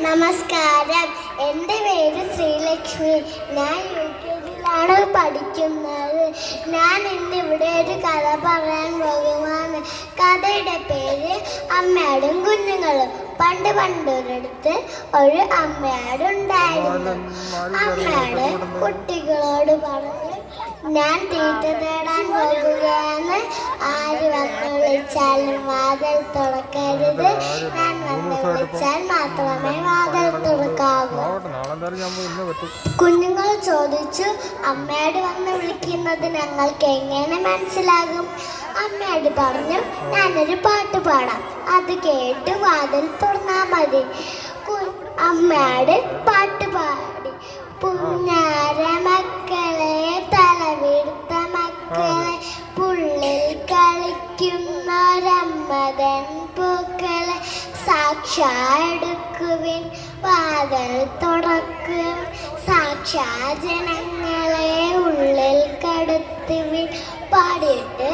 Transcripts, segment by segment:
നമസ്കാരം. എൻ്റെ പേര് ശ്രീലക്ഷ്മി. ഞാൻ യുകെജിയിലാണ് പഠിക്കുന്നത്. ഞാൻ ഇന്നിവിടെ ഒരു കഥ പറയാൻ പോകുവാണ്. കഥയുടെ പേര് അമ്മയാടും കുഞ്ഞുങ്ങളും. പണ്ടൊരിടത്ത് ഒരു അമ്മയാടുണ്ടായിരുന്നു. അമ്മയാട് കുട്ടികളോട് പറഞ്ഞു, ഞാൻ തീറ്റ തേടാൻ പോകുകയാണ്. ആര് വന്ന് വിളിച്ചാലും വാതിൽ തുറക്കരുത്. ഞാൻ വന്ന് വിളിച്ചാൽ മാത്രമേ വാതിൽ തുറക്കാവൂ. കുഞ്ഞുങ്ങൾ ചോദിച്ചു, അമ്മയോട് വന്ന് വിളിക്കുന്നത് ഞങ്ങൾക്ക് എങ്ങനെ മനസ്സിലാകും? അമ്മയോട് പറഞ്ഞു, ഞാനൊരു പാട്ട് പാടാം, അത് കേട്ട് വാതിൽ തുറന്നാൽ മതി. അമ്മയോട് പാട്ട് പാടി. പുന്നാര മക്കളെ, തലവീർത്ത മക്കളെ, പുള്ളിൽ കളിക്കുന്നൊരമ്മതൻ പൂക്കളെ, സാക്ഷാടുക്കുവിൻ വാതിൽ തുറക്കും. സാക്ഷാ ജനങ്ങളെ ഉള്ളിൽ കടത്തുവിൻ. പാടിയിട്ട്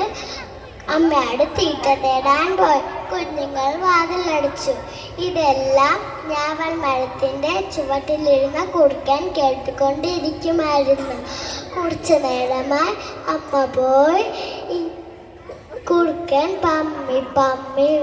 അമ്മയോട് തീറ്റ തേടാൻ പോയി. കുഞ്ഞുങ്ങൾ വാതിലടച്ചു. ഇതെല്ലാം ഞാവൽ മരത്തിൻ്റെ ചുവട്ടിലിരുന്ന കുറുക്കൻ കേട്ടുകൊണ്ടിരിക്കുമായിരുന്നു. കുറച്ചു നേരമായി അമ്മ പോയി. കുറുക്കൻ പമ്മി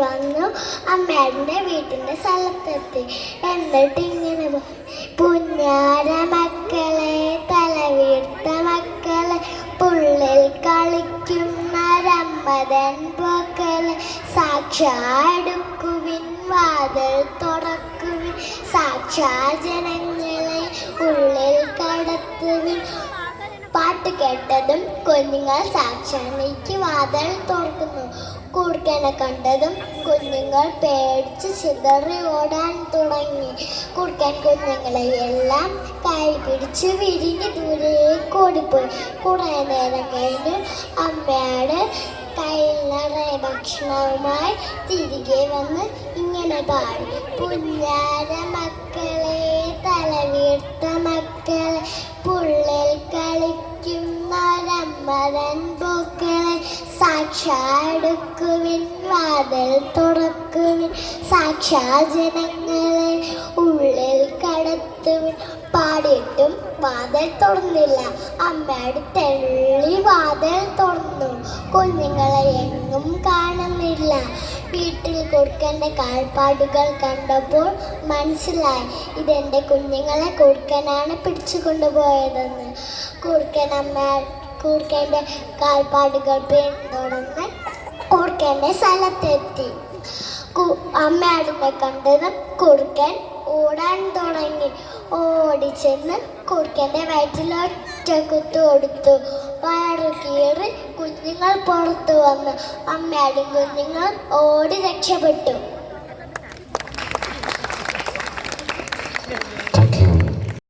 വന്നു അമ്മയുടെ വീട്ടിൻ്റെ സ്ഥലത്തെത്തി. എന്നിട്ട് ഇങ്ങനെ പോയി, പുന്നാര മക്കളെ, തലവീർത്ത മക്കളെ, പുള്ളിൽ കളിക്കുന്നൊരമ്മതൻ പൂക്കളെ, സാക്ഷാടുക്കുവിൻ വാതിൽ തുറക്കുവിൻ. സാക്ഷാ ജനങ്ങളെ ഉള്ളിൽ കടത്തുവിൻ. പാട്ട് കേട്ടതും കുഞ്ഞുങ്ങൾ സാക്ഷാലേക്ക് വാതിൽ തുറക്കുന്നു. കുറുക്കനെ കണ്ടതും കുഞ്ഞുങ്ങൾ പേടിച്ച് ചിതറി ഓടാൻ തുടങ്ങി. കുറുക്കൻ കുഞ്ഞുങ്ങളെ എല്ലാം കൈ പിടിച്ച് വിരിഞ്ഞ് ദൂരേക്ക് ഓടിപ്പോയി. കുറേ നേരം കഴിഞ്ഞു അമ്മയുടെ കയ്യിൽ നിറയെ ഭക്ഷണവുമായി തിരികെ വന്ന് ഇങ്ങനെ പാടി. പുന്നാര മക്കളെ, തലവീർത്ത മക്കളെ, പുള്ളിൽ കളിക്കുന്നൊരമ്മതൻ പൂക്കളെ, സാക്ഷാടുക്കുവിൻ വാതിൽ തുറക്കുവിൻ. സാക്ഷാ ജനങ്ങളെ ഉള്ളിൽ കടത്തുവിൻ. പാടിയിട്ടും വാതിൽ തുറന്നില്ല. അമ്മയുടെ തെള്ളി വാതിൽ തുറന്നു. കുഞ്ഞുങ്ങളെ എങ്ങും കാണുന്നില്ല. വീട്ടിൽ കുറുക്കൻ്റെ കാൽപ്പാടുകൾ കണ്ടപ്പോൾ മനസ്സിലായി, ഇതെൻ്റെ കുഞ്ഞുങ്ങളെ കുറുക്കനാണ് പിടിച്ചു കൊണ്ടുപോയതെന്ന്. കുറുക്കൻ്റെ കാൽപ്പാടുകൾ പിന്തുടർന്ന് കുറുക്കൻ്റെ സ്ഥലത്തെത്തി. അമ്മയാടിനെ കണ്ടതും കുറുക്കൻ ഓടാൻ തുടങ്ങി. ഓടിച്ചെന്ന് കുറുക്കൻ്റെ വയറ്റിൽ ഒറ്റ കുത്തു കൊടുത്തു. വയറ് കീറി കുഞ്ഞുങ്ങൾ പുറത്തു വന്നു. അമ്മയാടും കുഞ്ഞുങ്ങൾ ഓടി രക്ഷപ്പെട്ടു.